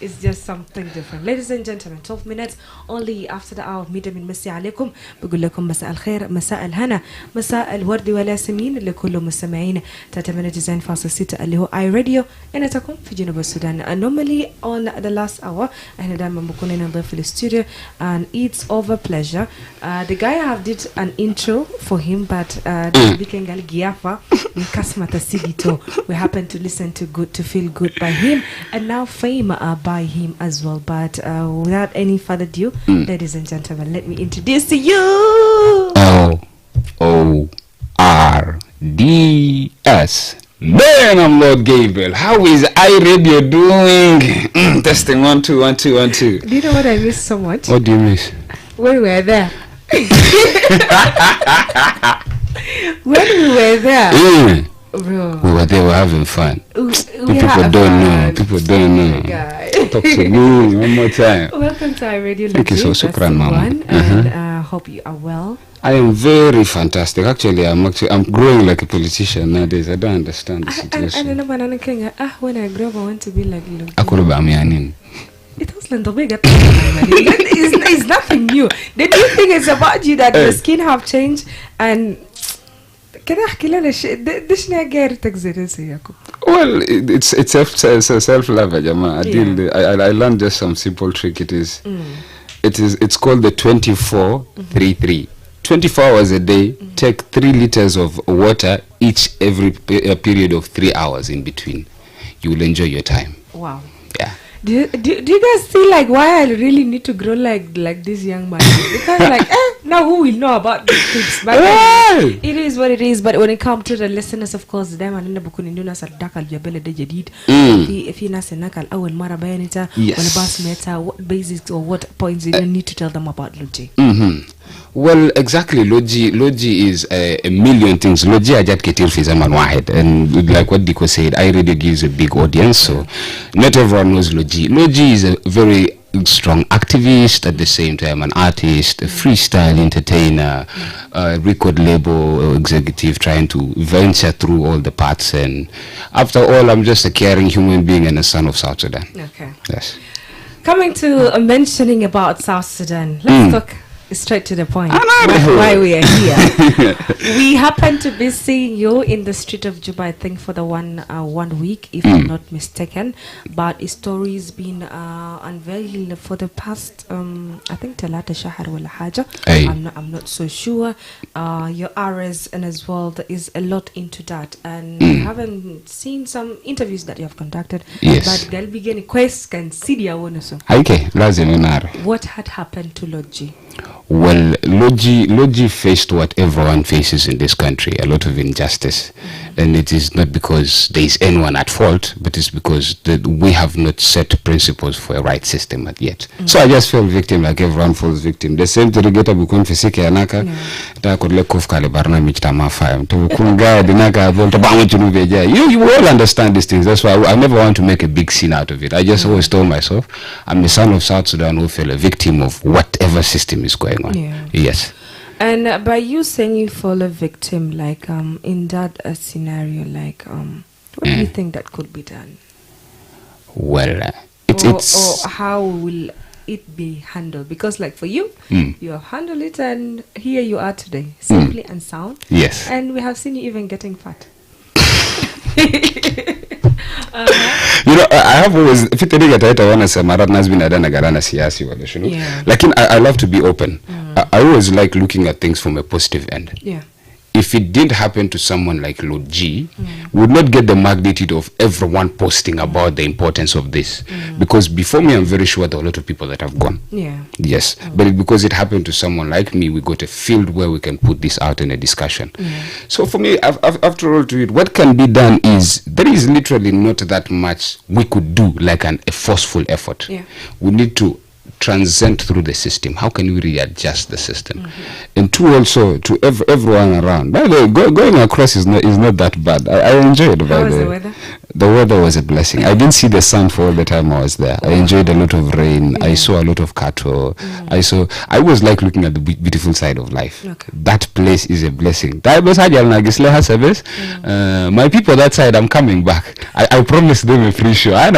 It's just something different. Ladies and gentlemen, 12 minutes only after the hour. ميدا من مسي عليكم بقول لكم مساء الخير مساء الهنا مساء الورد والياسمين لكل مستمعين 98.6 اللي هو اي راديو انا تكون في جنوب السودان. Normally on the last hour احنا دائما بكون هنا في الاستوديو and it's over pleasure. The guy have did an intro for him but this weekend gal giafa in kasmata sigito. We happen to listen to feel good by him and now fame by him as well. But without any further ado, ladies and gentlemen, let me introduce to you LORDS. Man, I'm Lord Gabriel. How is iRadio doing? Testing 1 2 1 2 1 2. Do you know what I miss so much? What do you miss? When we were there. When we were there. Bro. We were there, we were having fun. People don't know. Guy. Talk to me one more time. Welcome to our radio. Thank you so shukran, Mama. And hope you are well. I am very fantastic. Actually, I'm growing like a politician nowadays. I don't understand the situation. When I grow up, I want to be like Luke. It was like the way it's nothing new. The new thing is about you that your skin have changed and كده احكي لنا ديش ناجر تجزيرسي ياكو. Well, it's self love يا جماعة. I learned just some simple trick. It's called the 24-3-3. 24 hours a day. Take 3 liters of water every period of 3 hours in between. You will enjoy your time. Wow. Yeah. Do you guys see like why I really need to grow like this young man? Because like now who will know about these things? But it is what it is. But when it comes to the listeners, of course, them and بكون عندنا صداقة الجبل ده جديد. في ناس هناك الأول مرة بينتا ولا باس ميتا what basics or what points you need to tell them about Logi. Well, exactly. Logi is a million things. Logi ajat ketir fi zaman wahid, and like what Diko said, iRadio gives a big audience, so not everyone knows Logi. Logi is a very strong activist, at the same time an artist, a freestyle entertainer, a record label executive trying to venture through all the parts, and after all, I'm just a caring human being and a son of South Sudan. Okay. Yes. Coming to mentioning about South Sudan, let's talk straight to the point. Why we are here. We happen to be seeing you in the street of Juba, I think for the one week, if I'm not mistaken. But a story's been unveiled for the past I think Talata Shahar wala haja. I'm not so sure. Your RS and as well there is a lot into that, and I haven't seen some interviews that you have conducted. Yes. But they'll begin quest can see the Okay, what had happened to Logi? Well, Logi faced what everyone faces in this country, a lot of injustice. And it is not because there is anyone at fault, but it's because we have not set principles for a right system yet. So I just fell victim like everyone falls victim. The same to the geta bukun fisike yanaka, ta kodle kufka barna michta mafayam. To kunga dinaka volta bamu chunubeja. You all understand these things. That's why I never want to make a big scene out of it. I just always told myself, I'm the son of South Sudan who fell a victim of whatever system is going on. Yeah. Yes. And by you saying you fall a victim, like in that scenario, like what do you think that could be done? Well, or how will it be handled? Because like for you, you have handled it, and here you are today, simply and sound. Yes. And we have seen you even getting fat. You know, I have always fitiriga taita wana samarat nazbi na dana garana siyasi wale shunu. Like I love to be open. I always like looking at things from a positive end. Yeah. If it didn't happen to someone like Lord G, we would not get the magnitude of everyone posting about the importance of this. Because before me, I'm very sure there are a lot of people that have gone. Yeah. Yes. But because it happened to someone like me, we got a field where we can put this out in a discussion. So for me, after all to it, what can be done is, there is literally not that much we could do like a forceful effort. Yeah. We need to transcend through the system? How can we readjust the system? And two, also to everyone around. By the way, going across is not that bad. I enjoyed it. How was the weather? The weather was a blessing. I didn't see the sun for all the time I was there. I enjoyed a lot of rain. I saw a lot of cattle. I was like looking at the beautiful side of life. Okay. That place is a blessing. My people that side, I'm coming back. I promised them a free show. I'm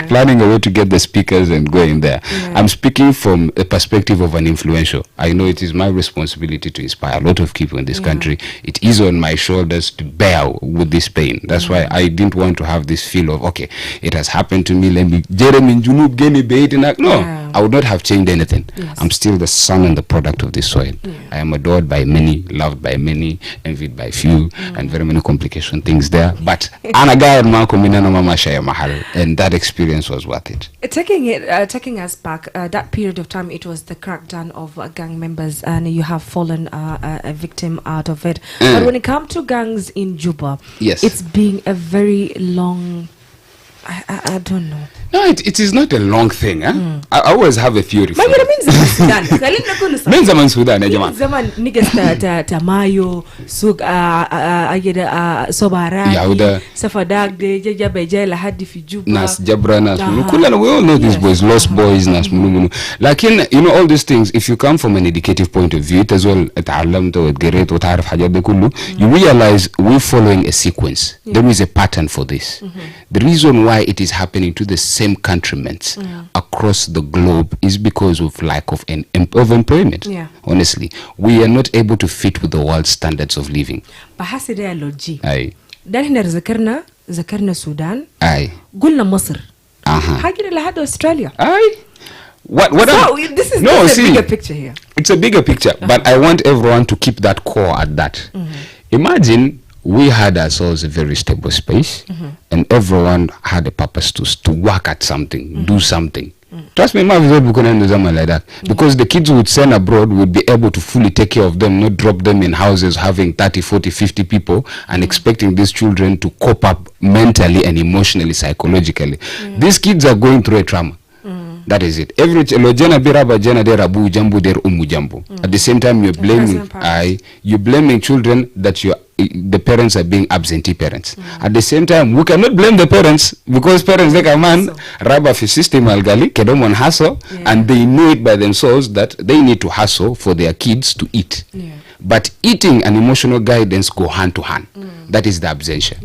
planning a way to get the speakers and going there. I'm speaking from a perspective of an influential. I know it is my responsibility to inspire a lot of people in this country. It is on my shoulders to bear with this pain. That's why I didn't want to have this feel of, okay, it has happened to me. Let me I would not have changed anything. I'm still the son and the product of this soil. I am adored by many, loved by many, envied by few, and very many complication things there. But and that experience was worth it. Taking us back, that period of time, it was the crackdown of gang members, and you have fallen a victim out of it. But when it comes to gangs in Juba, it's been a very long. I don't know. No, it is not a long thing. I always have a theory. Sudan. Sudan. Zaman niggas Tamayo, Sug Sobaraki, Safadag, Jabeja, Lahadi Fiju, Nas Jabranas. We all know these boys, lost boys, Nas Munu. Like all these things, if you come from an educative point of view, it as well at Alam to Geret or Tarif Hajabekulu, you realize we're following a sequence. There is a pattern for this. The reason why it is happening to the same countrymen across the globe is because of lack of employment. Honestly, we are not able to fit with the world's standards of living. بحسد لوجي. أي. ده هنا ذكرنا السودان. أي. قلنا مصر. حاجة لحد أستراليا. أي. What this is a bigger picture here. It's a bigger picture, but I want everyone to keep that core at that. Imagine we had ourselves a very stable space, and everyone had a purpose to work at something, do something. Trust me, my like that, because the kids would send abroad would be able to fully take care of them, not drop them in houses having 30, 40, 50 people and expecting these children to cope up mentally and emotionally, psychologically. These kids are going through a trauma. That is it. Every at the same time, you're blaming children that the parents are being absentee parents. At the same time, we cannot blame the parents because parents like a man rubber system algali kedomon hustle, and they know it by themselves that they need to hustle for their kids to eat. But eating and emotional guidance go hand to hand. That is the absentia.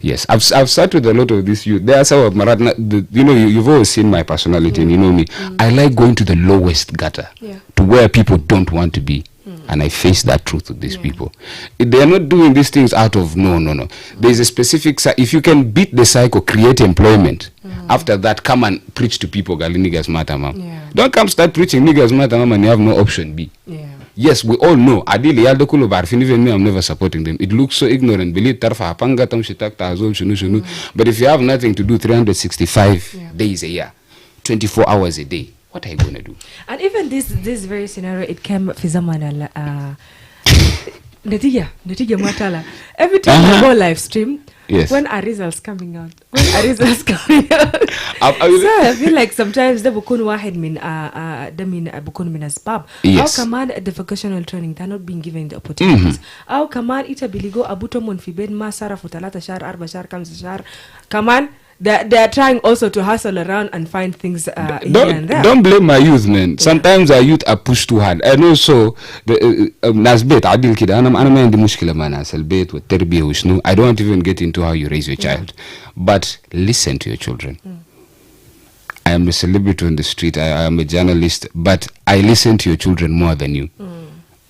Yes, I've sat with a lot of these youth. They are some of Maratna. You've always seen my personality, and you know me. I like going to the lowest gutter, to where people don't want to be, and I face that truth with these people. They are not doing these things out of no. There is a specific. If you can beat the cycle, create employment. After that, come and preach to people. Gali niggas matter, ma'am. Don't come start preaching niggas matter, ma'am, and you have no option B. Yes, we all know. Adili yaldokulu barfin, even me, I'm never supporting them. It looks so ignorant. But if you have nothing to do 365 days a year, 24 hours a day, what are you going to do? And even this very scenario, it came Fizaman Natija Matala. Every time I go live stream, when are results coming out? So I feel like sometimes the bukun wahed min bukun min asbab. How come the vocational training they're not being given the opportunities? How come ita biligo abuto mon fi ben ma sara futalata shar arba shar kamsa shar? Come on. They're trying also to hustle around and find things here and there. Don't blame my youth, man. Sometimes our youth are pushed too hard. And also, Nasbet, Adil Kida, I don't even get into how you raise your child. But listen to your children. I am a celebrity on the street. I am a journalist. But I listen to your children more than you.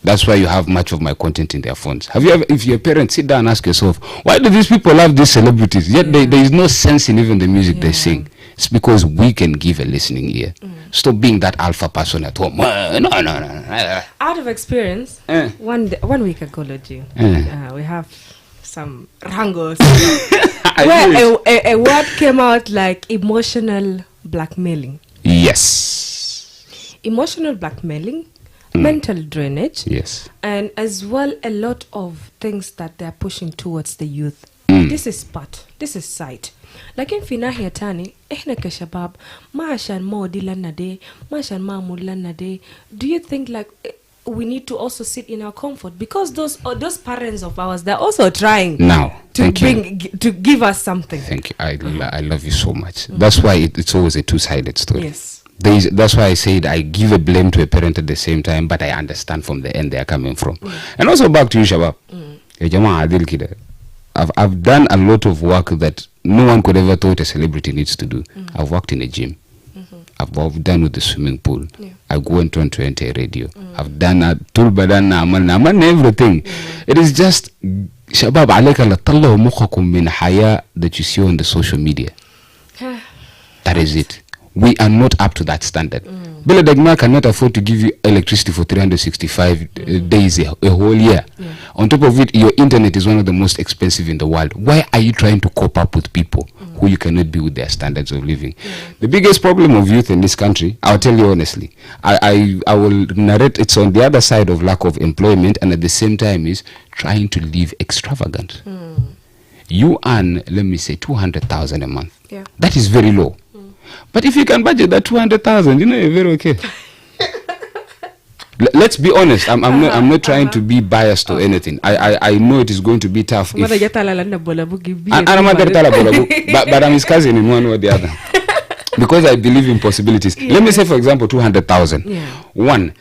That's why you have much of my content in their phones. Have you ever, if you're a parent, sit down and ask yourself, why do these people love these celebrities? Yet there is no sense in even the music they sing. It's because we can give a listening ear. Stop being that alpha person at home. No. Out of experience, 1 week ago, we have some wrangles where a word came out like emotional blackmailing. Yes. Emotional blackmailing. Mental drainage, and as well a lot of things that they're pushing towards the youth. This is part, this is sight. لكن في ناحية تاني إحنا كشباب ما عشان مودي لنا دي ما عشان معمول لنا دي. Do you think like we need to also sit in our comfort because those parents of ours, they're also trying now to give us something. Thank you. I love you so much. That's why it's always a two-sided story. Yes. That's why I said I give a blame to a parent at the same time, but I understand from the end they are coming from. And also back to you, Shabab. I've done a lot of work that no one could ever thought a celebrity needs to do. I've worked in a gym. I've done with the swimming pool. I go and turn to enter a radio. I've done a turbadan aman everything. It is just Shabab عليك لا تطلعوا مخكم من حياة that you see on the social media. That is it. We are not up to that standard. Bela Dagma cannot afford to give you electricity for 365 days a whole year. On top of it, your internet is one of the most expensive in the world. Why are you trying to cope up with people who you cannot be with their standards of living? The biggest problem of youth in this country, I'll tell you honestly, I will narrate it's on the other side of lack of employment, and at the same time is trying to live extravagant. You earn, let me say, 200,000 a month. Yeah. That is very low. But if you can budget that 200,000, you know, you're very okay. Let's be honest. I'm not trying to be biased or anything. I know it is going to be tough. But I'm his cousin in one way or the other. Because I believe in possibilities. Yes. Let me say, for example, 200,000. Yeah. One,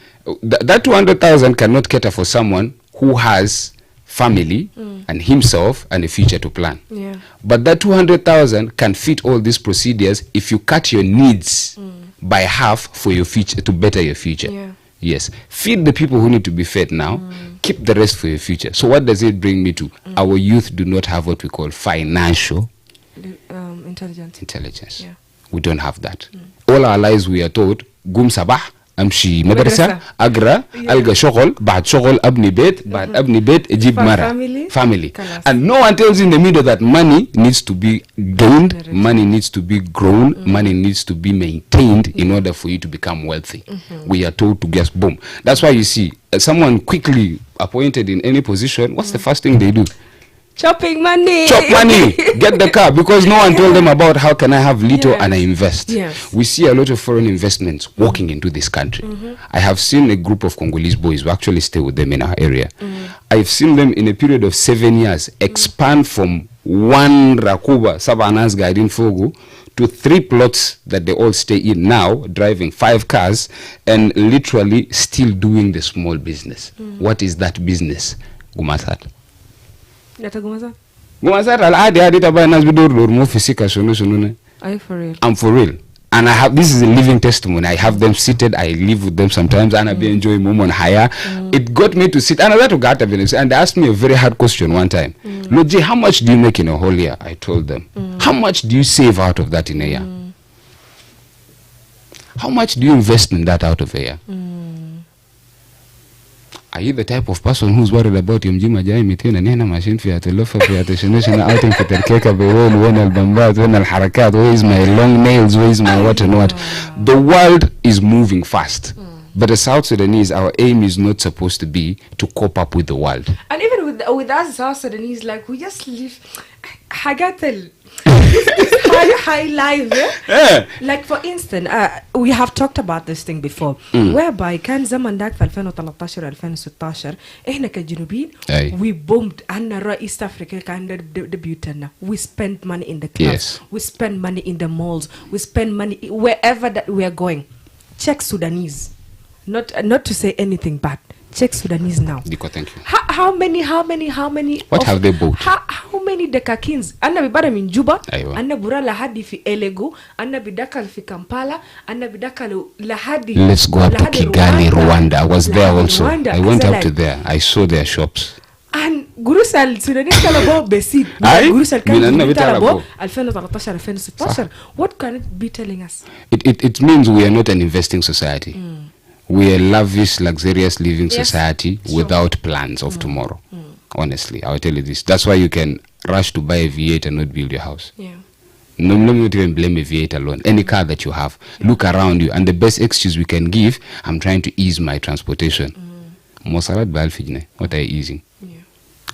that 200,000 cannot cater for someone who has family and himself and a future to plan. Yeah. But that 200,000 can fit all these procedures if you cut your needs by half for your future, to better your future. Yeah. Yes. Feed the people who need to be fed now. Keep the rest for your future. So what does it bring me to? Our youth do not have what we call financial intelligence. Yeah. We don't have that. All our lives we are taught, gum sabah, امشي مدرسة اقرا القى شغل بعد شغل ابني بيت بعد ابني بيت اجيب مرة family. And no one tells you in the middle that money needs to be gained, money needs to be grown, money needs to be maintained in order for you to become wealthy. We are told to just boom. That's why you see someone quickly appointed in any position, what's the first thing they do? Chopping money. Chop money. Get the car, because no one told them about how can I have little and I invest. Yes. We see a lot of foreign investments walking into this country. I have seen a group of Congolese boys who actually stay with them in our area. I've seen them in a period of 7 years expand from one Rakuba, Sabanas Guiding Fogo, to 3 plots that they all stay in now, driving 5 cars and literally still doing the small business. What is that business? Gumasat. Are you for real? I'm for real. And I have, this is a living testimony. I have them seated, I live with them sometimes, and I be enjoying moment higher. It got me to sit, and they asked me a very hard question one time. Loji, how much do you make in a whole year? I told them. How much do you save out of that in a year? How much do you invest in that out of a year? Are you the type of person who's worried about your mjima jai mitena nena machine fi atalofa fi atashonation outing fitarkeka bewon when albambat when alharakat, where is my long nails, where is my what and what? The world is moving fast. But as South Sudanese, our aim is not supposed to be to cope up with the world. And even with us South Sudanese, like we just live hagatel high life. Yeah? Like for instance, we have talked about this thing before, whereby كان زمن داك في 2013 2016 احنا كجنوبيين we boomed عنا East Africa كان دبيوتنا. We spent money in the clubs, we spend money in the malls, we spend money wherever that we are going. Check Sudanese. Not to say anything bad. Check Sudanese now. Diko, thank you. How many? What have they bought? How many dekakins? Anna bibada min Juba, Anna bura lahadi fi Elegu, Anna bidaka fi Kampala, Anna bidaka lahadi. Let's go up to Kigali, Rwanda. I was there also. I went up to there. I saw their shops. And Gurusal Sudanese talabo besit. Gurusal kan talabo 2013 2016. What can it be telling us? It means we are not an investing society. We are a lavish, luxurious living society without plans of tomorrow. Honestly, I will tell you this. That's why you can rush to buy a V8 and not build your house. No, not even blame a V8 alone. Any car that you have, look around you. And the best excuse we can give, I'm trying to ease my transportation. Mosarat Balfijne, what are you easing?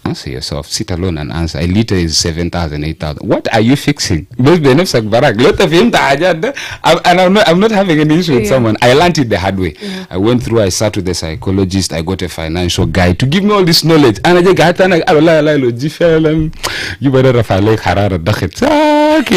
Answer yourself. Sit alone and answer. A liter is 7,000, 8,000. What are you fixing? And I'm not having any issue with someone. I learned it the hard way. I went through, I sat with a psychologist, I got a financial guy to give me all this knowledge. And I just got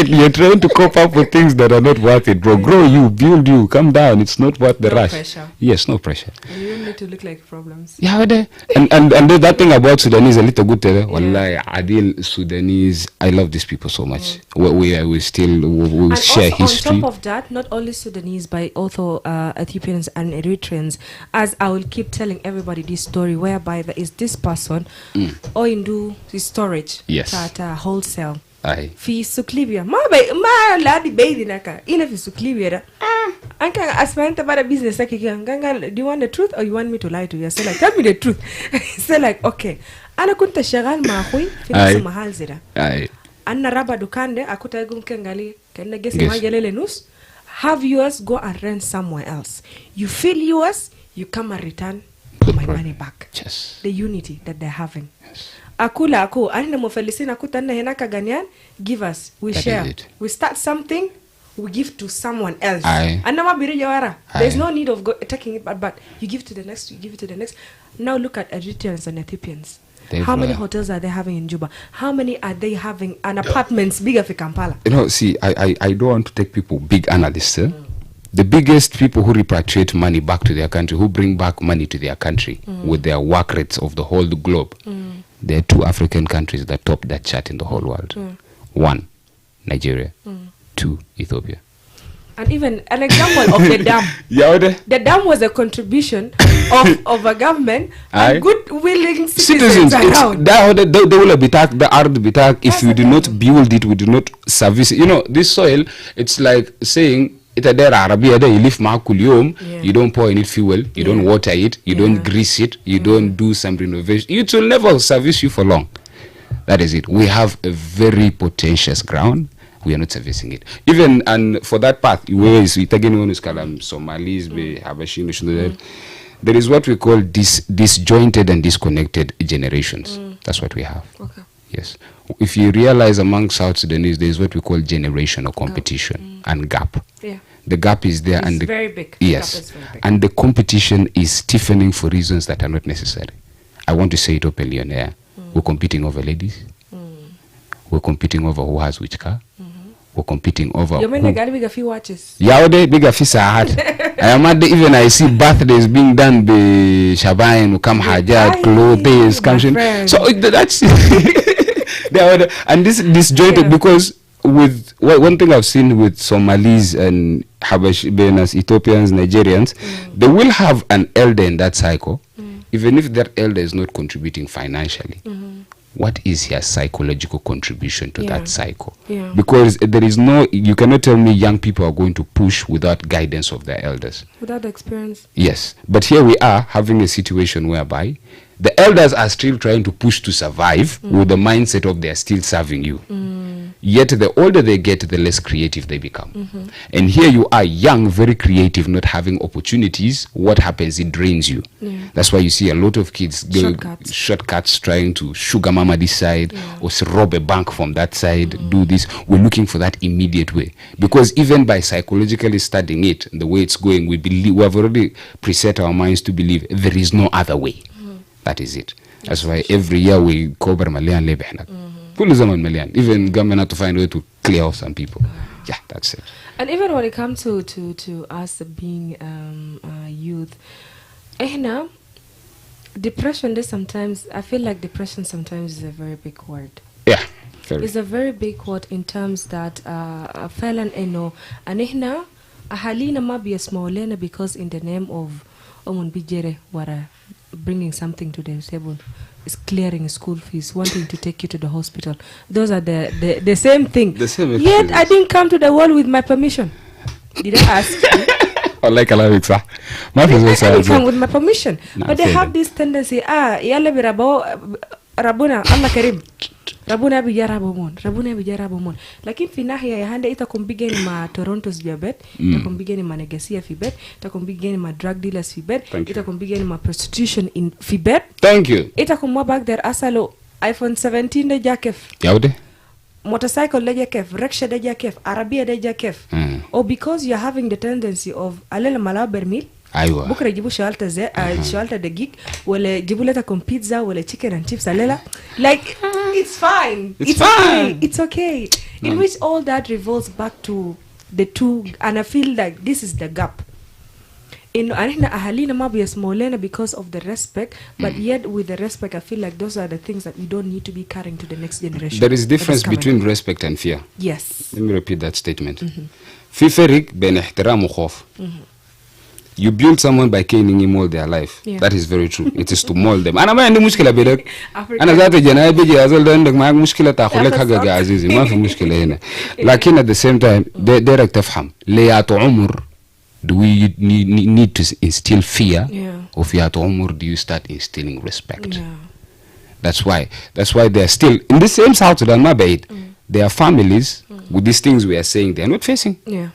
you're trying to cope up with things that are not worth it, bro. Grow you, build you, come down. It's not worth the rush. Pressure. Yes, no pressure. And you don't need to look like problems. Yeah, and that thing about Sudanese a little good. Wallahi, Adil, Sudanese, I love these people so much. We share history. On top of that, not only Sudanese, but also Ethiopians and Eritreans. As I will keep telling everybody this story, whereby there is this person, or in do storage, at wholesale. Aye. Fi suklibia ma ladi baby naka ina fi suklibia anka asmanta bara business like ganga, do you want the truth or you want me to lie to you? I say like, tell me the truth. Say like, okay, ana kunta shagal ma akhui fi nafsi mahal zira anna raba dukande akuta igum kengali kena gesi magelele nus, have yours, go and rent somewhere else. You feel yours, you come and return my money back. Yes. The unity that they're having. Yes. Akula aku anina mofelisina kutanna henaka ganyan, give us, we that share, we start something, we give to someone else. Anama biri jawara. There's no need of taking it, but you give to the next, you give it to the next. Now look at Eritreans and Ethiopians. How many hotels are they having in Juba? How many are they having an apartments bigger for Kampala? You know, see, I don't want to take people big analysts. The biggest people who repatriate money back to their country, who bring back money to their country with their work rates of the whole globe, there are 2 African countries that top that chart in the whole world. 1, Nigeria. 2, Ethiopia. And even an example of the dam. The dam was a contribution of a government and good willing citizens around. They will be taxed, the earth be taxed. If you do not build it, we do not service it. You know, this soil, it's like saying, you live you don't pour in it fuel, you don't water it, you don't grease it, you don't do some renovation. It will never service you for long. That is it. We have a very potentious ground. We are not servicing it. Even and for that path, Somalis, there is what we call disjointed and disconnected generations. That's what we have. Okay. Yes. If you realize among South Sudanese, there is what we call generational competition and gap. Yeah. The gap is there, and very big. Yes, very big. And the competition is stiffening for reasons that are not necessary. I want to say it openly on air. We're competing over ladies. We're competing over who has which car. We're competing over. You mean the guy bigger few watches? Yeah, they bigger few sahat. Even I see birthdays being done by Shabain, come Hajat, clothes, country. So that's and this disjointed because. With one thing I've seen with Somalis and Habashians, Ethiopians, Nigerians, they will have an elder in that cycle, even if that elder is not contributing financially. What is his psychological contribution to that cycle? Because there is you cannot tell me young people are going to push without guidance of their elders. Without experience. Yes. But here we are having a situation whereby the elders are still trying to push to survive with the mindset of they are still serving you. Yet the older they get, the less creative they become. And here you are young, very creative, not having opportunities. What happens? It drains you. That's why you see a lot of kids go shortcuts trying to sugar mama this side or rob a bank from that side, do this. We're looking for that immediate way. Because even by psychologically studying it, the way it's going, we have already preset our minds to believe there is no other way. That is it. That's why every year we cover Malian Lebehna. Even government have to find a way to clear off some people. Yeah, that's it. And even when it comes to us being youth, depression, sometimes I feel like depression sometimes is a very big word. Yeah. It's a very big word in terms that falan eno anehna ahalina mabia smallena because in the name of omun bijere wara bringing something to the table is clearing school fees, wanting to take you to the hospital. Those are the same thing. The same. Yet I didn't come to the world with my permission. Did I ask you? I like I didn't come with my permission. But they have this tendency, yalla bi rabuna Allah karim. Rabuna bijarabumon. Lakini fi nahia ya handa itakum bigeni ma Toronto's jabet, itakum bigeni ma negasia fi bet, itakum bigeni ma drug dealers fi bet, itakum bigeni ma prostitution in fi bet. Thank you. Itakum mo back there asalo iPhone 17 da jakef. Yaude? Motorcycle da jakef, rickshaw da jakef, Arabia da jakef. Or because you're having the tendency of alela mala bermil. Aywa. Bukra jibu shalta the gig, wala jibu leta kum pizza, wala chicken and chips alela. Like, it's fine. It's fine. Okay. It's okay. In which all that revolves back to the two, and I feel like this is the gap. In ahalina mabu smolena because of the respect, but yet with the respect, I feel like those are the things that we don't need to be carrying to the next generation. There is difference between respect and fear. Yes. Let me repeat that statement. في فرق بين احترام وخوف. You build someone by caning him all their life. Yeah. That is very true. It is to mold them. أنا ما عندي مشكلة بدك. أنا ذات الجناية بيجي أزل عندك معك مشكلة تأخذ لك حقك عزيزي ما في مشكلة هنا. لكن at the same time ديرك تفهم ليات عمر do we need to instill fear or فيات عمر do you start instilling respect? Yeah. That's why they are still in the same South Sudan. My bad. There are families with these things we are saying they are not facing. Yeah.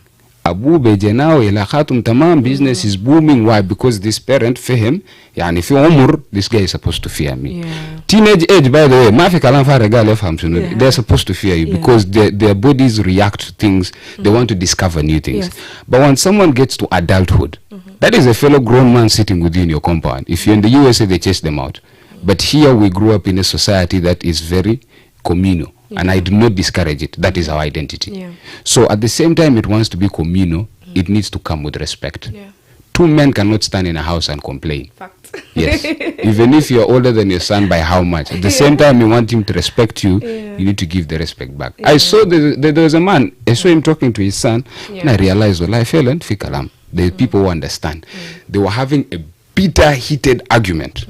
Abu Bejenao ilakhatum tamam, business is booming. Why? Because this parent فهم يعني في عمر this guy is supposed to fear me. Yeah. Teenage age, by the way, ما في كلام فارغ قال يفهم شنو. They're supposed to fear you because their bodies react to things. They want to discover new things. Yes. But when someone gets to adulthood, that is a fellow grown man sitting within your compound. If you're in the USA, they chase them out. But here we grew up in a society that is very communal. And I do not discourage it. That is our identity. Yeah. So at the same time it wants to be communal, it needs to come with respect. Yeah. Two men cannot stand in a house and complain. Fact. Yes. Even if you're older than your son by how much. At the same time you want him to respect you, you need to give the respect back. I saw there was a man, I saw him talking to his son, and I realized, well, I fell and fikalam. The people who understand. They were having a bitter, heated argument.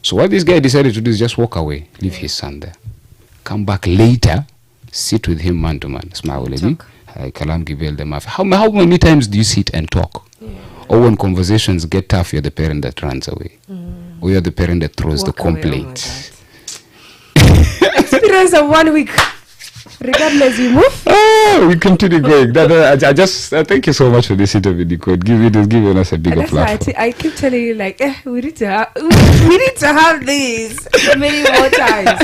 So what this guy decided to do is just walk away, leave his son there. Come back later, sit with him man to man. How many times do you sit and talk? Yeah. Or when conversations get tough, you're the parent that runs away. Or you're the parent that throws the complaint. Experience of 1 week. Regardless, you move. We continue going. I just thank you so much for this interview, Diko. Give us a bigger platform. I keep telling you, like, we need to have this many more times.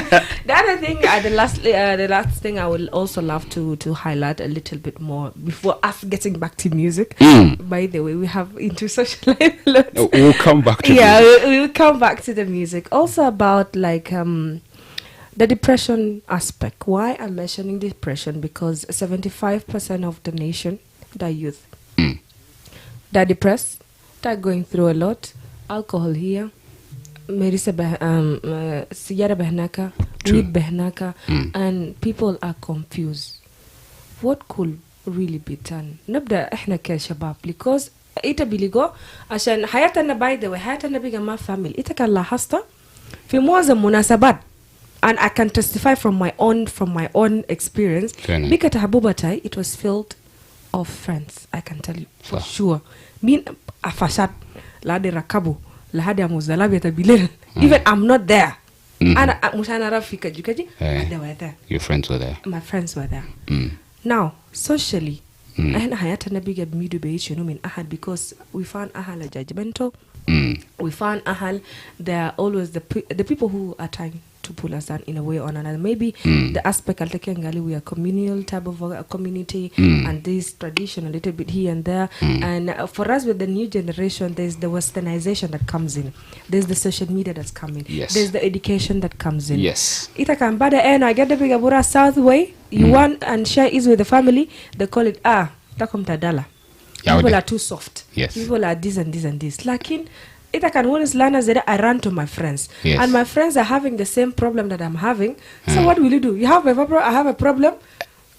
The other thing, the last thing I would also love to highlight a little bit more before us getting back to music. By the way, we have into social life a lot. We'll come back to music. We'll come back to the music. Also about like the depression aspect. Why I'm mentioning depression? Because 75% of the nation, they're youth. They're depressed. They're going through a lot. Alcohol here. Sigara behnaka. Weed behnaka. And people are confused. What could really be done? نبدأ إحنا كشباب because إيتا بيليجو عشان حياتنا by the way حياتنا بيجا ما family إيتا كان لاحظت في معظم مناسبات. And I can testify from my own experience. Because Habubatai, it was filled of friends. I can tell you for sure. Mean afashat lade rakabu lahadi amuzalabi tabilel. Even I'm not there. And mushana rafika jukaji. They were there. Your friends were there. My friends were there. Now socially, أنا حياتنا بيجا بميدو بيجي من أهل because we found أهل judgmental. We found أهل they are always the people who are trying to pull us down in a way or another. Maybe the aspect I'll take we are communal type of a community and this tradition a little bit here and there. And for us with the new generation, there's the westernization that comes in. There's the social media that's coming. Yes. There's the education that comes in. Yes. Ita can bada I get the big abura south way. You want and share is with the family. They call it takom tadala. People are too soft. Yes. People are this and this and this. Lakin Ita can always learn as I run to my friends. Yes. And my friends are having the same problem that I'm having. So what will you do? You have a problem, I have a problem.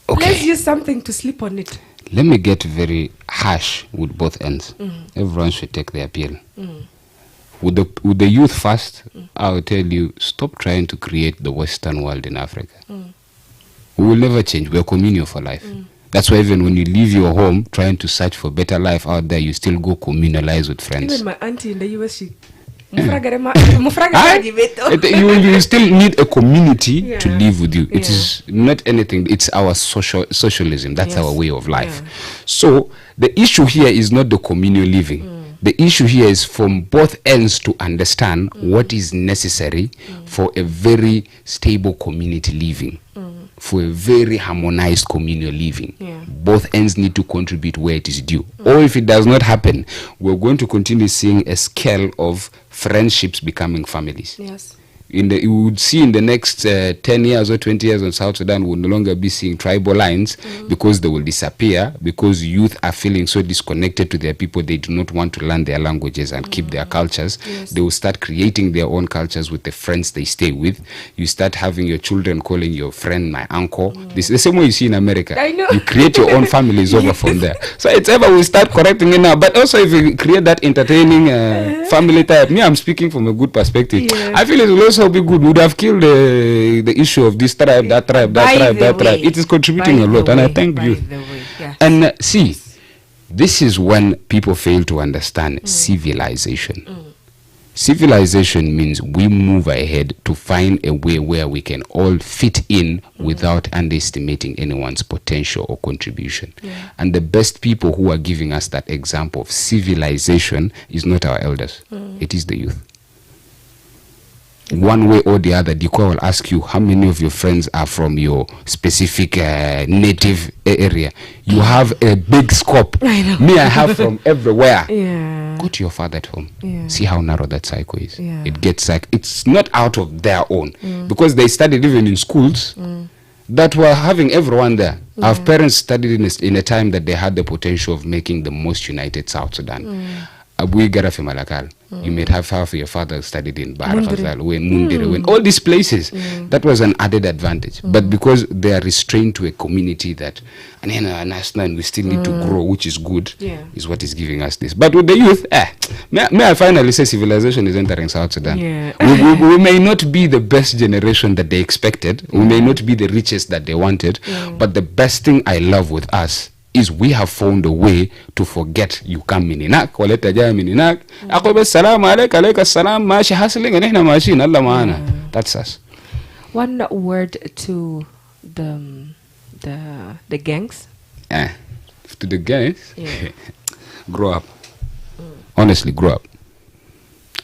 Okay. Let's use something to sleep on it. Let me get very harsh with both ends. Everyone should take their pill. With the youth first, I will tell you, stop trying to create the Western world in Africa. We will never change. We are communal for life. That's why even when you leave your home, trying to search for better life out there, you still go communalize with friends. Even my auntie in the US, she... You still need a community to live with you. It is not anything. It's our socialism. That's our way of life. So the issue here is not the communal living. The issue here is from both ends to understand what is necessary for a very stable community living, for a very harmonized communal living. Yeah. Both ends need to contribute where it is due. Or if it does not happen, we're going to continue seeing a scale of friendships becoming families. Yes. You would see in the next 10 years or 20 years in South Sudan, we'll no longer be seeing tribal lines because they will disappear, because youth are feeling so disconnected to their people, they do not want to learn their languages and keep their cultures. Yes. They will start creating their own cultures with the friends they stay with. You start having your children calling your friend my uncle. This is the same way you see in America. I know. You create your own families over from there. So it's ever we start correcting it now. But also if you create that entertaining family type, me, I'm speaking from a good perspective. Yeah. I feel it will also be good. Would have killed the issue of this tribe, that tribe, that tribe, that tribe. It is contributing a lot, and I thank you. Yes. And see, this is when people fail to understand civilization. Civilization means we move ahead to find a way where we can all fit in without underestimating anyone's potential or contribution. Yeah. And the best people who are giving us that example of civilization is not our elders, it is the youth. One way or the other, Diko will ask you how many of your friends are from your specific native area. You have a big scope. I know. Me, I have from everywhere. Yeah. Go to your father at home. Yeah. See how narrow that cycle is. Yeah. It gets like, it's not out of their own. Because they studied even in schools that were having everyone there. Our parents studied in a time that they had the potential of making the most united South Sudan. You may have half of your father studied in Bahar Fazal, when all these places. That was an added advantage. But because they are restrained to a community that and we still need to grow, which is good, is what is giving us this. But with the youth, may I finally say civilization is entering South Sudan. Yeah. We may not be the best generation that they expected. We may not be the richest that they wanted. But the best thing I love with us is we have found a way to forget you come mininak waleta jaya mininak ako bes salam alayka salam mashi hustling and ihna mashin Allah maana. That's us. One word to the gangs. To the gangs. Yeah. Grow up. Honestly, grow up.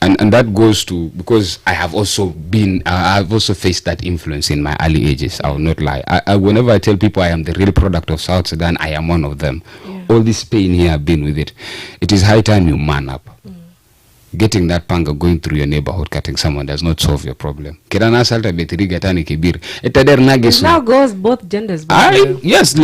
And that goes to, because I have also been, I've also faced that influence in my early ages. I will not lie. Whenever I tell people I am the real product of South Sudan, I am one of them. All this pain here, I've been with it. It is high time you man up. Getting that panga going through your neighborhood, cutting someone does not solve your problem. It now goes both genders. Yes,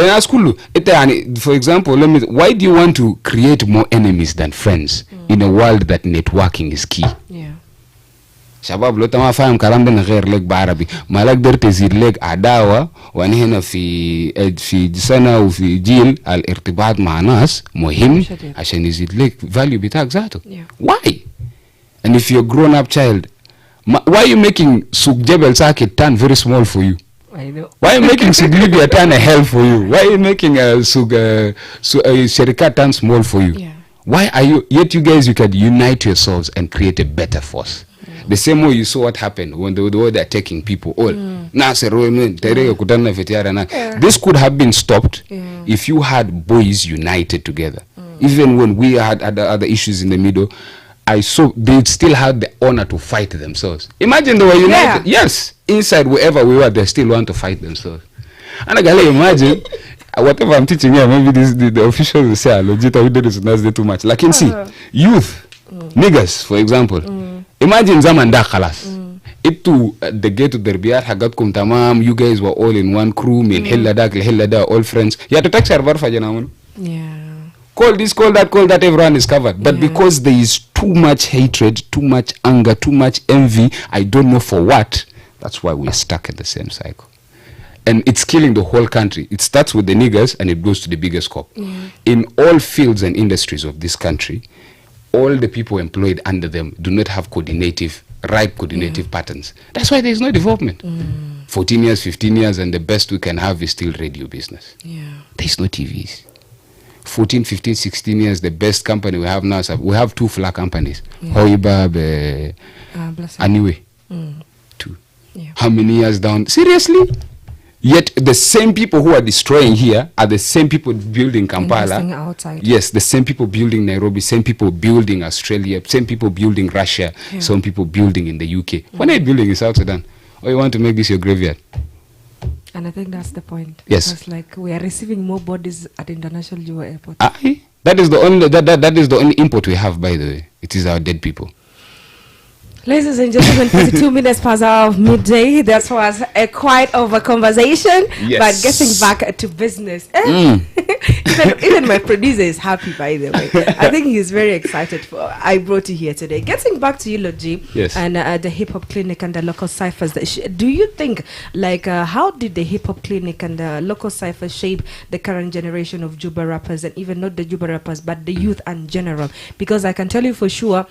for example, why do you want to create more enemies than friends in a world that networking is key? Yeah. شباب لو تما فاهم كلام ده غير لك بعربي ما لك قدرت تزيد لك عداوة وانا هنا في سنة وفي جيل الارتباط مع ناس مهم عشان يزيد لك value بتاعك ذاته. Why? And if you're a grown up child, why are you making Suk Jebel Sakit turn very small for you? I know. Why are you making Suk Libya turn a hell for you? Why are you making Sherika turn small for you? Yeah. Why are you, yet you guys, you can unite yourselves and create a better force. The same way you saw what happened when they were attacking people. This could have been stopped if you had boys united together. Even when we had other issues in the middle, I saw they still had the honor to fight themselves. Imagine they were united. Yes, inside wherever we were, they still want to fight themselves. And I can imagine whatever I'm teaching here, maybe the officials will say, "Logita, we did this too much." Like, you see, youth, niggas, for example. Imagine zaman da khalas. Itu the gate to derbiyat hagatkum tamam. You guys were all in one crew. Min hilla da, all friends. You had to take server fajana. Yeah. Call this, call that, everyone is covered. But because there is too much hatred, too much anger, too much envy, I don't know for what, that's why we're stuck in the same cycle. And it's killing the whole country. It starts with the niggers and it goes to the biggest scope. In all fields and industries of this country, all the people employed under them do not have coordinative patterns. That's why there is no development. 14 years, 15 years, and the best we can have is still radio business. There is no TVs. 14, 15, 16 years, the best company we have now is we have 2 flag companies. Anyway, 2. How many years down? Seriously? Yet the same people who are destroying here are the same people building Kampala. Investing outside. Yes, the same people building Nairobi, same people building Australia, same people building Russia, some people building in the UK. When are you building in South Sudan? Or you want to make this your graveyard? And I think that's the point. Yes. Because like we are receiving more bodies at International Juba Airport. That is the only that is the only import we have, by the way. It is our dead people. Ladies and gentlemen, 42 minutes past our midday. That was a quite of a conversation. Yes. But getting back to business. Even my producer is happy, by the way. I think he's very excited. I brought you here today. Getting back to you, Logi, yes. and the hip hop clinic and the local ciphers. Do you think, like, how did the hip hop clinic and the local ciphers shape the current generation of Juba rappers, and even not the Juba rappers, but the youth in general? Because I can tell you for sure,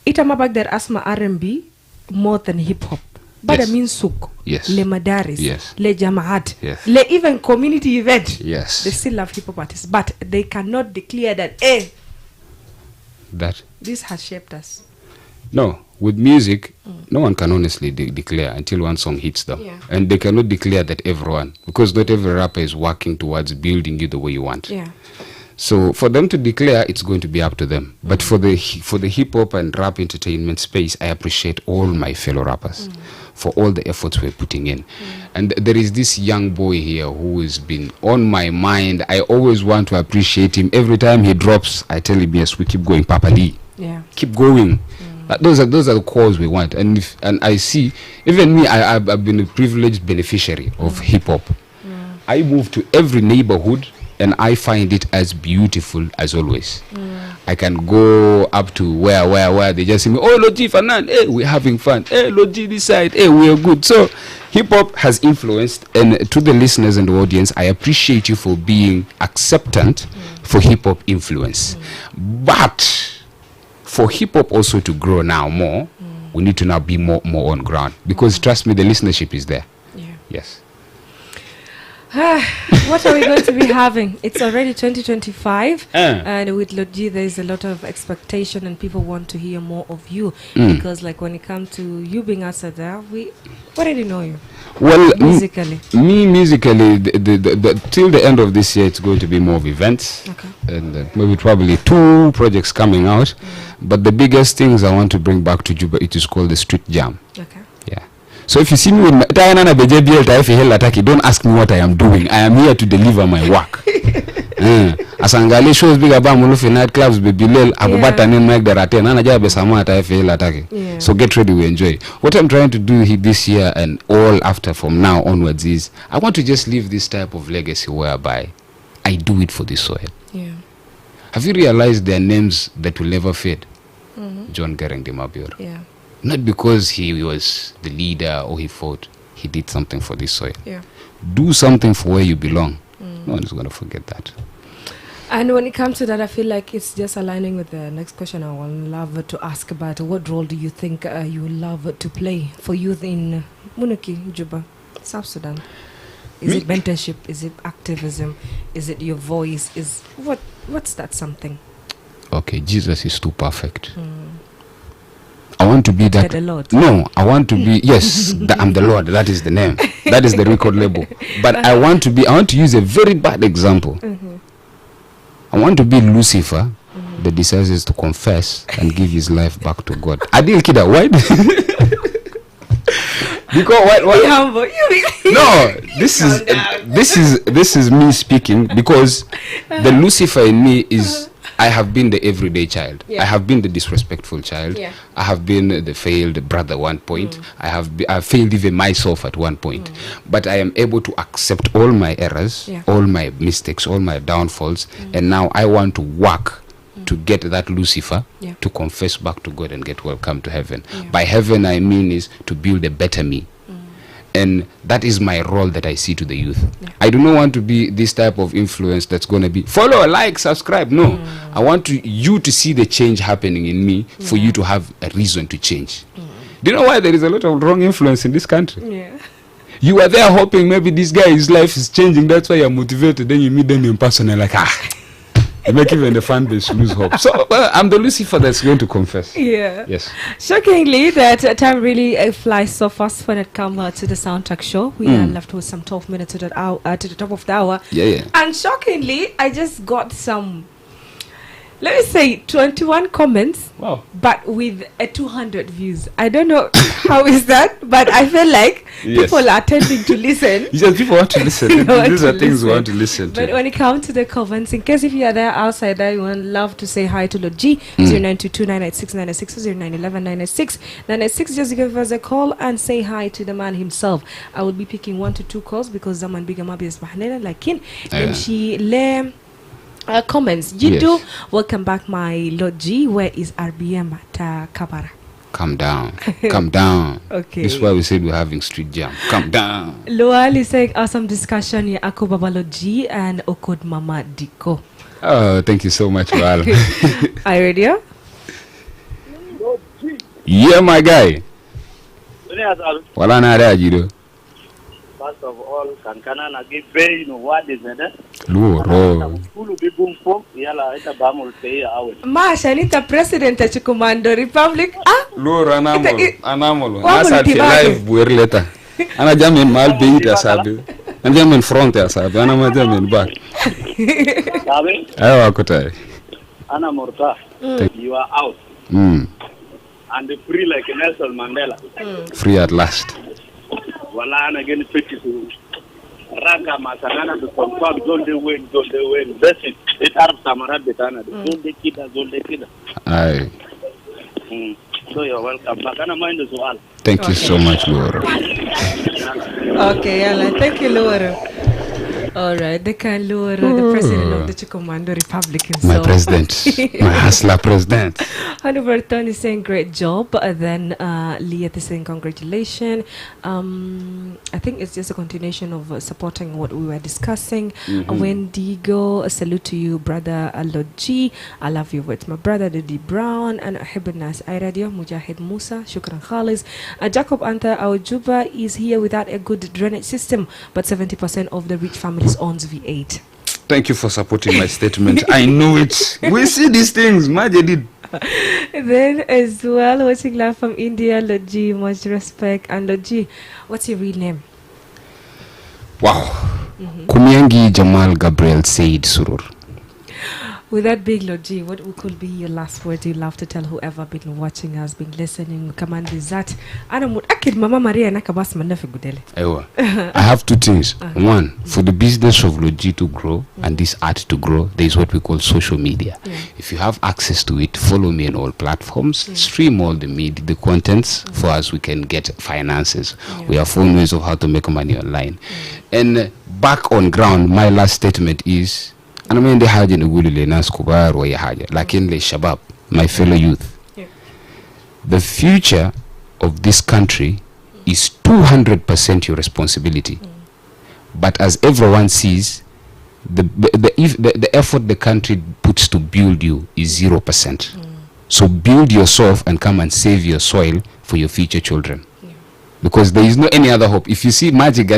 itamabak der asma R&B more than hip hop. But Yes. I mean souk, Yes. le madaris, Yes. le jamaat, Yes. le even community event. Yes. They still love hip hop artists, but they cannot declare that, That. this has shaped us. No, with music, no one can honestly declare until one song hits them. Yeah. And they cannot declare that everyone, because not every rapper is working towards building you the way you want. Yeah. So for them to declare, it's going to be up to them. But for the hip hop and rap entertainment space, I appreciate all my fellow rappers for all the efforts we're putting in. And there is this young boy here who has been on my mind. I always want to appreciate him. Every time he drops, I tell him, yes, we keep going, Papa Lee. Yeah. Keep going. Those are the calls we want. And I see, even me, I've been a privileged beneficiary of hip hop. I move to every neighborhood, and I find it as beautiful as always. I can go up to where they just say, oh, Logi Fanan, hey, we're having fun. Hey, Logi this side, hey, we are good. So hip hop has influenced, and to the listeners and the audience, I appreciate you for being acceptant for hip hop influence. But for hip hop also to grow now more, we need to now be more on ground, because trust me, the listenership is there. Yeah. Yes. What are we going to be having? It's already 2025, and with Logi, there is a lot of expectation, and people want to hear more of you, because, like, when it comes to you being outside there, we already know you. Well, musically, till the end of this year, it's going to be more of events, okay, and maybe probably 2 projects coming out. But the biggest things I want to bring back to Juba, it is called the Street Jam. okay. Yeah. So if you see me with my don't ask me what I am doing. I am here to deliver my work. Asangale shows big about Mulufi nightclubs be Bilel Abubata name Mike Darate Nana Jabe Samoa Taifel Ataki. So get ready, we enjoy. What I'm trying to do this year and all after from now onwards is I want to just leave this type of legacy whereby I do it for the soil. Yeah. Have you realized there are names that will never fade? John Garang de Mabior. Yeah. Not because he was the leader or he fought. He did something for this soil. Yeah. Do something for where you belong. No one is going to forget that. And when it comes to that, I feel like it's just aligning with the next question I would love to ask about. What role do you think you would love to play for youth in Munuki, Juba, South Sudan? Is it mentorship? Is it activism? Is it your voice? What's that something? Okay, Jesus is too perfect. I want to be that. The Lord. No, I want to be, yes, I'm the Lord. That is the name. That is the record label. But I want to use a very bad example. I want to be Lucifer that decides to confess and give his life back to God. Adil Kida, why? Because why? No, this is me speaking, because the Lucifer in me is, I have been the everyday child. I have been the disrespectful child. I have been the failed brother at one point. I failed even myself at one point. But I am able to accept all my errors, all my mistakes, all my downfalls, and now I want to work to get that Lucifer to confess back to God and get welcome to heaven. By heaven, I mean is to build a better me. And that is my role that I see to the youth. I do not want to be this type of influence that's going to be follow, like, subscribe. No, I want you to see the change happening in me for you to have a reason to change. Do you know why there is a lot of wrong influence in this country? You are there hoping maybe this guy's life is changing. That's why you're motivated. Then you meet them in person and like, You make even the fan base lose hope. So I'm the Lucifer that's going to confess. Yeah. Yes. Shockingly, that time really flies so fast when it comes to the soundtrack show. We are left with some 12 minutes to the hour, to the top of the hour. Yeah. And shockingly, I just got some, let me say, 21 comments. Wow. But with 200 views. I don't know how is that, but I feel like people are tending to listen. Yes, people want to listen. These are things we want to listen to. But when it comes to the comments, in case if you are there outside there, you would love to say hi to Lord G, 0922-986-996, 0911-996-996. Just give us a call and say hi to the man himself. I will be picking 1 to 2 calls because Zaman Bigamabi is Mahanela Lakin. And she comments. Jidu, welcome back, my Lord G. Where is RBM at Kabara? Calm down. Calm down. Okay. This is why we said we're having street jam. Calm down. Loal is saying awesome discussion. Ya Ako Baba Lord G and Okod Mama Diko. Oh, thank you so much, Wal. Are you ready? Yeah, my guy. Wala na ada Jidu. First of all, kankana na give pay no what is it? Luro. Kulu bigum fo yala ita bamul pay awe. Masha nita president Chikumando Republic. Luro anamolo. Wa Asa ti multivago. live buer leta. Ana jamin mal beat asabe. Ana jamin front asabe. Ana ma jamin back. Sabe? Ayo akutai. Ana Murta. You are out. And free like Nelson Mandela. Free at last. Wala ana gani fiti to Ranga Masangana to confirm don't they win. That's it. It Arab Samarat Betana. Don't they kida. Aye. So you're welcome. Makana mind as well. Thank you so much, Luro. Okay, yalla. Thank you, Loro. All right, the can Loro, the president of the Chikomando Republic himself. My president. My hustler president. Haliburton is saying great job. Then Leah is saying congratulations. I think it's just a continuation of supporting what we were discussing. When Diko, a salute to you, brother Lord G. I love you with my brother Didi Brown and Hibernas Iradio Mujahid Musa. Shukran Khalis. Jacob Anta Aujuba is here without a good drainage system, but 70% of the rich families owns V8. Thank you for supporting my statement. I know it. We see these things. Majid. Then as well, watching live from India, Lord G, much respect. And Lord G, what's your real name? Wow. Kumiangi Jamal Gabriel Said Surur. With that big Lord G, what could be your last word you love to tell whoever been watching us, been listening? Command is that. Akid Mama Maria nakabas manafi gudele. I have 2 things. One, for the business of Lord G to grow and this art to grow, there is what we call social media. If you have access to it, follow me on all platforms, stream all the contents for us. We can get finances. We have 4 ways of how to make money online. And back on ground, my last statement is, أنا ما عندي حاجة نقول للناس كبار وأي حاجة لكن للشباب my fellow youth the future of this country is 200% your responsibility but as everyone sees the effort the country puts to build you is 0%. So build yourself and come and save your soil for your future children. Because there is no any other hope. If you see magic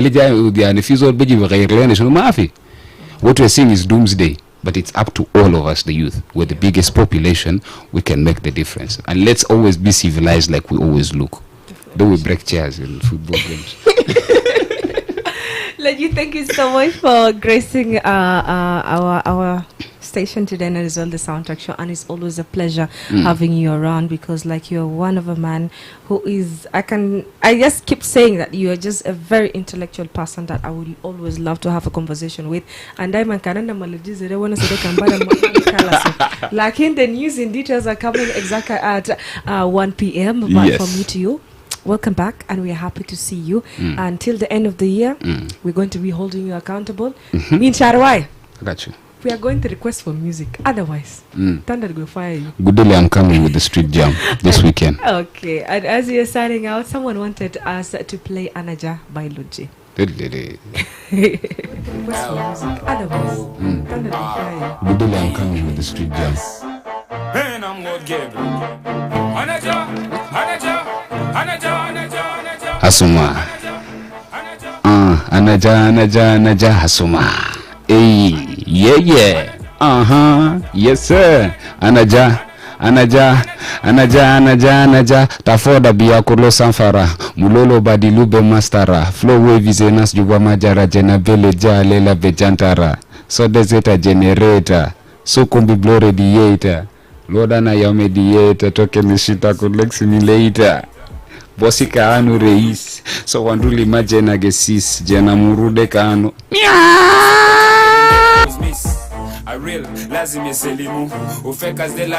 what we're seeing is doomsday, but it's up to all of us, the youth. We're the biggest population, we can make the difference. And let's always be civilized like we always look. Don't we break chairs in football games? Lady, thank you so much for gracing our station today and as well the soundtrack show, and it's always a pleasure having you around because like you're one of a man who is I just keep saying that you are just a very intellectual person that I would always love to have a conversation with, and I'm like in the news and details are coming exactly at 1 p.m. but from me to you, welcome back, and we are happy to see you until the end of the year. We're going to be holding you accountable. Mean Sharwai. Got you. We are going to request for music. Otherwise, Thunder will fire you. Good day, I'm coming with the street jam this weekend. Okay, and as you're signing out, someone wanted us to play Anaja by Luji. Good Request for music. Otherwise, Thunder will fire you. day, I'm coming with the street jam. Ben I'm God Gabriel. Anaja. Hasuma. Anaja, Hasuma. Hey, yeah. Yes sir. Anaja tafoda biya kulo sanfara mulolo badilube mastara flow wave zenas juba majara jena bele jale la bejantara so deseta generator so kumbi blow radiator loda na ya mediator toke nishita kulex later bosi kaanu reis so wanduli majena gesis jena murude kaanu A real lazima selimu ufeka zde lazima